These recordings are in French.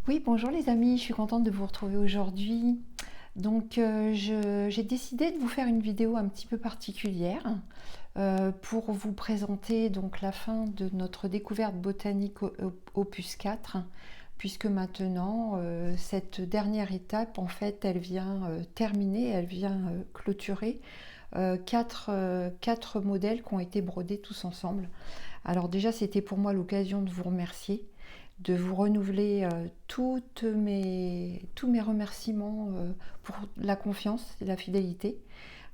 Oui, bonjour les amis, je suis contente de vous retrouver aujourd'hui. J'ai décidé de vous faire une vidéo un petit peu particulière pour vous présenter donc la fin de notre découverte botanique opus 4, puisque maintenant cette dernière étape en fait elle vient terminer, elle vient clôturer quatre modèles qui ont été brodés tous ensemble. Alors déjà c'était pour moi l'occasion de vous remercier, de vous renouveler tous mes remerciements pour la confiance et la fidélité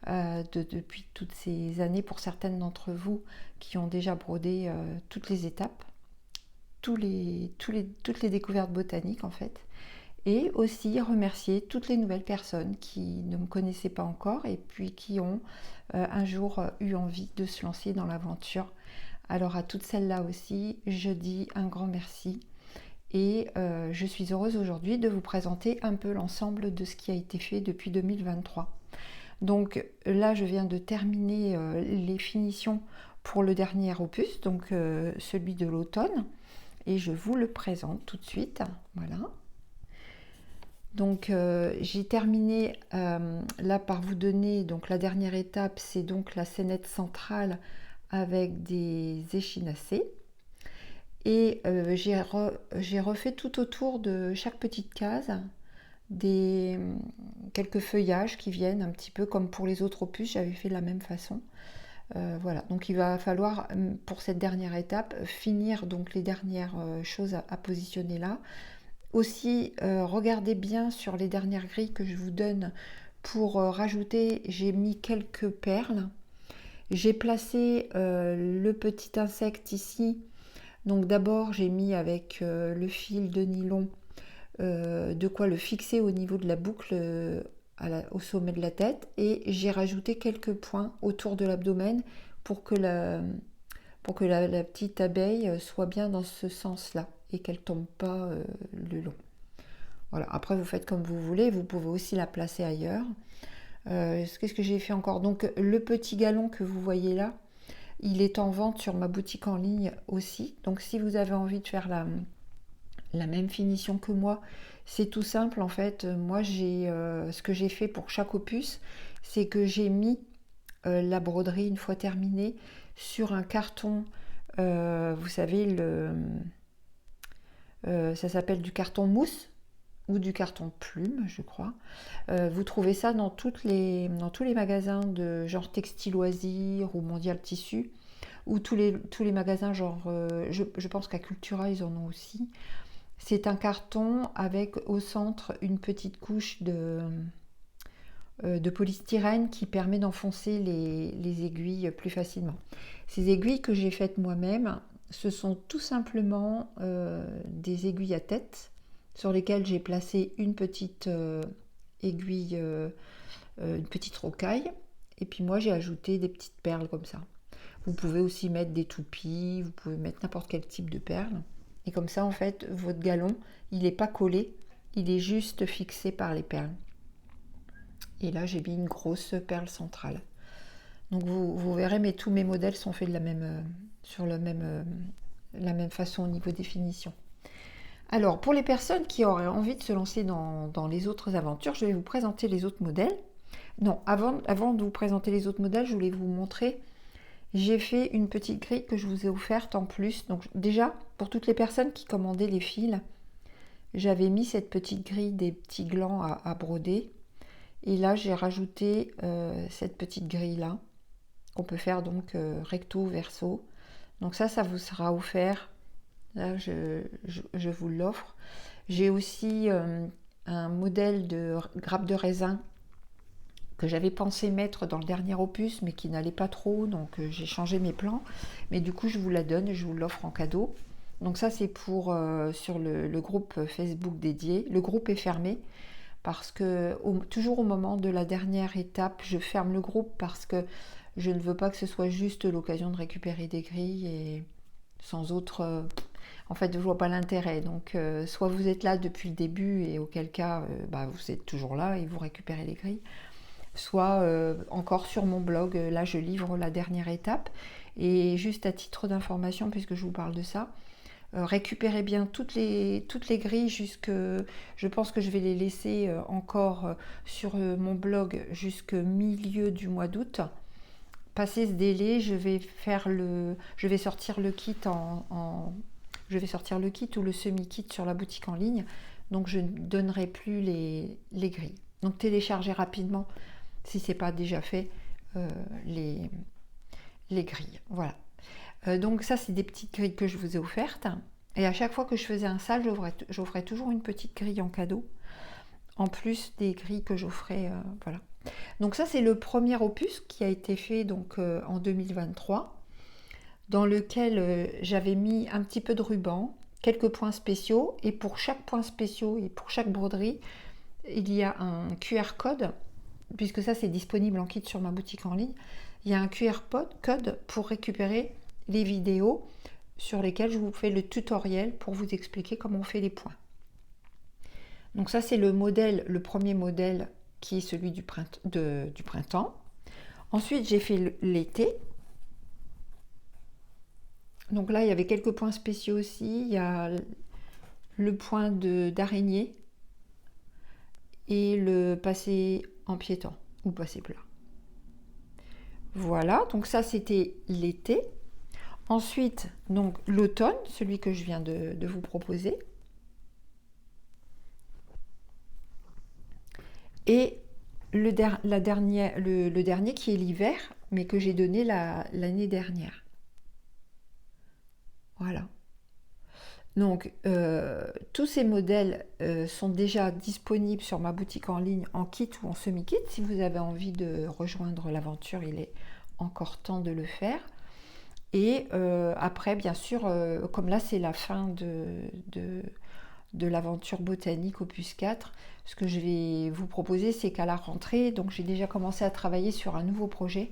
depuis toutes ces années pour certaines d'entre vous qui ont déjà brodé toutes les étapes, toutes les découvertes botaniques en fait. Et aussi remercier toutes les nouvelles personnes qui ne me connaissaient pas encore et puis qui ont un jour eu envie de se lancer dans l'aventure. Alors à toutes celles-là aussi, je dis un grand merci. Et je suis heureuse aujourd'hui de vous présenter un peu l'ensemble de ce qui a été fait depuis 2023. Donc là, je viens de terminer les finitions pour le dernier opus, donc celui de l'automne. Et je vous le présente tout de suite. Voilà. Donc j'ai terminé là par vous donner, donc la dernière étape, c'est donc la scénette centrale avec des échinacées. Et j'ai refait tout autour de chaque petite case quelques feuillages qui viennent un petit peu comme pour les autres opus, j'avais fait de la même façon. Voilà, donc il va falloir pour cette dernière étape finir donc les dernières choses à positionner là. Aussi, regardez bien sur les dernières grilles que je vous donne pour rajouter, j'ai mis quelques perles. J'ai placé le petit insecte ici. Donc d'abord j'ai mis avec le fil de nylon de quoi le fixer au niveau de la boucle au sommet de la tête, et j'ai rajouté quelques points autour de l'abdomen pour que la petite abeille soit bien dans ce sens-là et qu'elle tombe pas le long. Voilà, après vous faites comme vous voulez, vous pouvez aussi la placer ailleurs. Qu'est-ce que j'ai fait encore? Donc le petit galon que vous voyez là, il est en vente sur ma boutique en ligne aussi. Donc si vous avez envie de faire la même finition que moi, c'est tout simple en fait. Moi ce que j'ai fait pour chaque opus, c'est que j'ai mis la broderie une fois terminée sur un carton. Vous savez, ça s'appelle du carton mousse ou du carton plume, je crois. Vous trouvez ça dans tous les magasins de genre Textile Loisirs ou Mondial Tissu, ou tous les magasins genre, je pense qu'à Cultura ils en ont aussi. C'est un carton avec au centre une petite couche de polystyrène qui permet d'enfoncer les aiguilles plus facilement. Ces aiguilles que j'ai faites moi-même, ce sont tout simplement des aiguilles à tête sur lesquelles j'ai placé une petite aiguille, une petite rocaille, et puis moi j'ai ajouté des petites perles comme ça. Vous pouvez aussi mettre des toupies, vous pouvez mettre n'importe quel type de perles. Et comme ça, en fait, votre galon, il n'est pas collé, il est juste fixé par les perles. Et là, j'ai mis une grosse perle centrale. Donc vous verrez, mais tous mes modèles sont faits de la même façon au niveau définition. Alors, pour les personnes qui auraient envie de se lancer dans les autres aventures, je vais vous présenter les autres modèles. Non, avant de vous présenter les autres modèles, je voulais vous montrer. J'ai fait une petite grille que je vous ai offerte en plus. Donc déjà, pour toutes les personnes qui commandaient les fils, j'avais mis cette petite grille des petits glands à broder. Et là, j'ai rajouté cette petite grille-là, qu'on peut faire donc recto, verso. Donc ça vous sera offert. Là, je vous l'offre. J'ai aussi un modèle de grappe de raisin que j'avais pensé mettre dans le dernier opus, mais qui n'allait pas trop, donc j'ai changé mes plans. Mais du coup, je vous la donne et je vous l'offre en cadeau. Donc ça, c'est pour sur le groupe Facebook dédié. Le groupe est fermé parce que toujours au moment de la dernière étape, je ferme le groupe parce que je ne veux pas que ce soit juste l'occasion de récupérer des grilles et sans autre... en fait, je vois pas l'intérêt. Donc, soit vous êtes là depuis le début et auquel cas, vous êtes toujours là et vous récupérez les grilles, soit encore sur mon blog, là je livre la dernière étape. Et juste à titre d'information, puisque je vous parle de ça, récupérer bien toutes les grilles je pense que je vais les laisser encore sur mon blog jusqu'au milieu du mois d'août. Passé ce délai, je vais sortir le kit je vais sortir le kit ou le semi-kit sur la boutique en ligne. Donc je ne donnerai plus les grilles. Donc téléchargez rapidement, si ce n'est pas déjà fait, les grilles. Voilà. Donc ça, c'est des petites grilles que je vous ai offertes. Et à chaque fois que je faisais un sale, j'offrais toujours une petite grille en cadeau, en plus des grilles que j'offrais. Voilà. Donc ça, c'est le premier opus qui a été fait donc, en 2023, dans lequel j'avais mis un petit peu de ruban, quelques points spéciaux, et pour chaque point spécial et pour chaque broderie, il y a un QR code, puisque ça, c'est disponible en kit sur ma boutique en ligne. Il y a un QR code pour récupérer les vidéos sur lesquelles je vous fais le tutoriel pour vous expliquer comment on fait les points. Donc ça, c'est le premier modèle qui est celui du printemps. Ensuite, j'ai fait l'été. Donc là, il y avait quelques points spéciaux aussi. Il y a le point d'araignée et le passé en piéton ou passé plat. Voilà, donc ça, c'était l'été. Ensuite, donc l'automne, celui que je viens de vous proposer. Et le dernier qui est l'hiver, mais que j'ai donné l'année dernière. Voilà. Donc, tous ces modèles sont déjà disponibles sur ma boutique en ligne en kit ou en semi-kit. Si vous avez envie de rejoindre l'aventure, il est encore temps de le faire. Et après, bien sûr, comme là, c'est la fin de l'aventure botanique opus 4, ce que je vais vous proposer, c'est qu'à la rentrée, donc j'ai déjà commencé à travailler sur un nouveau projet,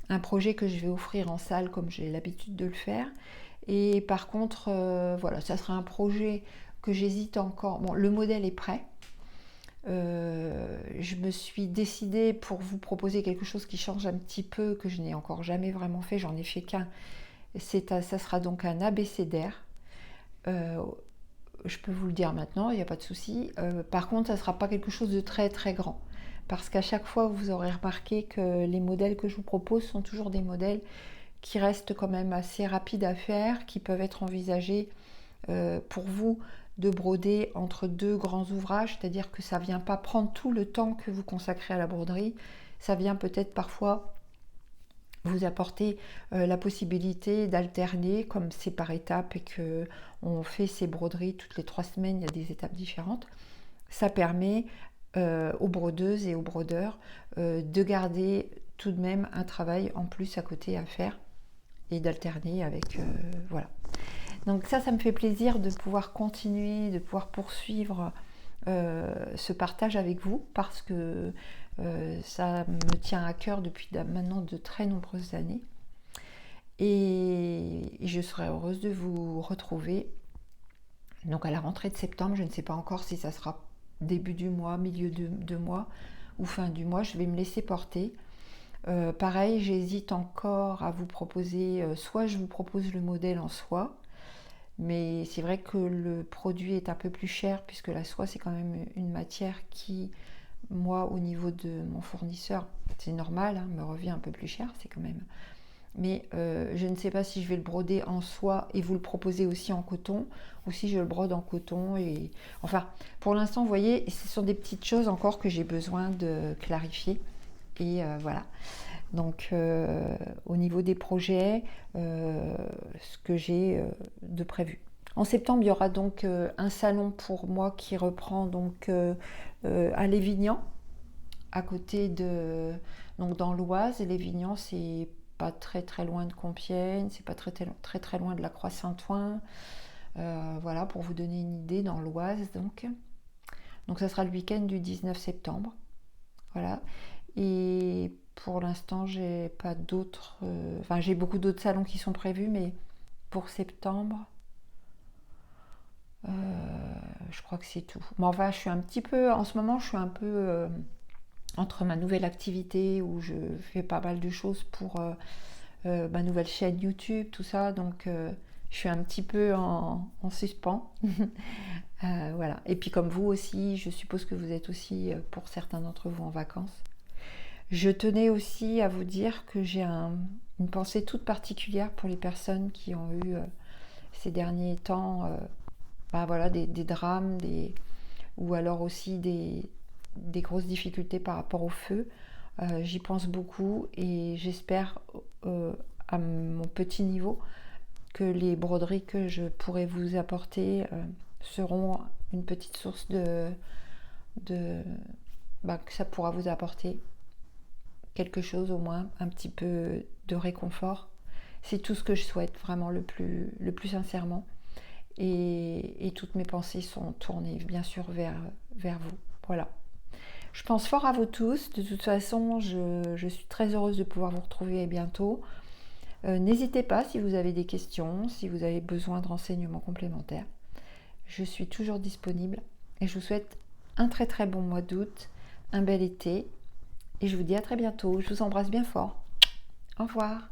un projet que je vais offrir en salle comme j'ai l'habitude de le faire. Et par contre, voilà, ça sera un projet que j'hésite encore. Bon, le modèle est prêt. Je me suis décidée pour vous proposer quelque chose qui change un petit peu, que je n'ai encore jamais vraiment fait, j'en ai fait qu'un. Ça sera donc un abécédaire. Je peux vous le dire maintenant, il n'y a pas de souci. Par contre, ça ne sera pas quelque chose de très très grand. Parce qu'à chaque fois, vous aurez remarqué que les modèles que je vous propose sont toujours des modèles qui restent quand même assez rapides à faire, qui peuvent être envisagés pour vous de broder entre deux grands ouvrages, c'est-à-dire que ça ne vient pas prendre tout le temps que vous consacrez à la broderie, ça vient peut-être parfois vous apporter la possibilité d'alterner, comme c'est par étapes et que on fait ces broderies toutes les 3 semaines, il y a des étapes différentes. Ça permet aux brodeuses et aux brodeurs de garder tout de même un travail en plus à côté à faire et d'alterner avec voilà. Donc ça me fait plaisir de pouvoir continuer, de pouvoir poursuivre ce partage avec vous, parce que ça me tient à cœur depuis maintenant de très nombreuses années. Et je serai heureuse de vous retrouver donc à la rentrée de septembre. Je ne sais pas encore si ça sera début du mois, milieu de mois ou fin du mois. Je vais me laisser porter. Pareil, j'hésite encore à vous proposer, soit je vous propose le modèle en soie, mais c'est vrai que le produit est un peu plus cher, puisque la soie, c'est quand même une matière qui, moi, au niveau de mon fournisseur, c'est normal, hein, me revient un peu plus cher, c'est quand même. Mais je ne sais pas si je vais le broder en soie et vous le proposer aussi en coton, ou si je le brode en coton. Et enfin, pour l'instant, vous voyez, ce sont des petites choses encore que j'ai besoin de clarifier. Et voilà. Donc, au niveau des projets, ce que j'ai de prévu. En septembre, il y aura donc un salon pour moi qui reprend donc à Lévignan, à côté de, donc dans l'Oise. Et Lévignan, c'est pas très très loin de Compiègne, c'est pas très très très loin de la Croix-Saint-Ouen. Voilà, pour vous donner une idée, dans l'Oise donc. Donc ça sera le week-end du 19 septembre. Voilà. Et pour l'instant, j'ai pas d'autres. Enfin, j'ai beaucoup d'autres salons qui sont prévus, mais pour septembre, je crois que c'est tout. Mais enfin, je suis un petit peu. En ce moment, je suis un peu entre ma nouvelle activité où je fais pas mal de choses pour ma nouvelle chaîne YouTube, tout ça. Donc, Je suis un petit peu en suspens. Voilà. Et puis comme vous aussi, je suppose que vous êtes aussi, pour certains d'entre vous, en vacances. Je tenais aussi à vous dire que j'ai une pensée toute particulière pour les personnes qui ont eu ces derniers temps voilà, des drames, ou alors aussi des grosses difficultés par rapport au feu. J'y pense beaucoup et j'espère à mon petit niveau que les broderies que je pourrai vous apporter seront une petite source que ça pourra vous apporter quelque chose, au moins un petit peu de réconfort. C'est tout ce que je souhaite, vraiment le plus sincèrement. Et toutes mes pensées sont tournées bien sûr vers vous. Voilà. Je pense fort à vous tous. De toute façon, je suis très heureuse de pouvoir vous retrouver bientôt. N'hésitez pas si vous avez des questions, si vous avez besoin de renseignements complémentaires. Je suis toujours disponible et je vous souhaite un très très bon mois d'août, un bel été et je vous dis à très bientôt. Je vous embrasse bien fort. Au revoir.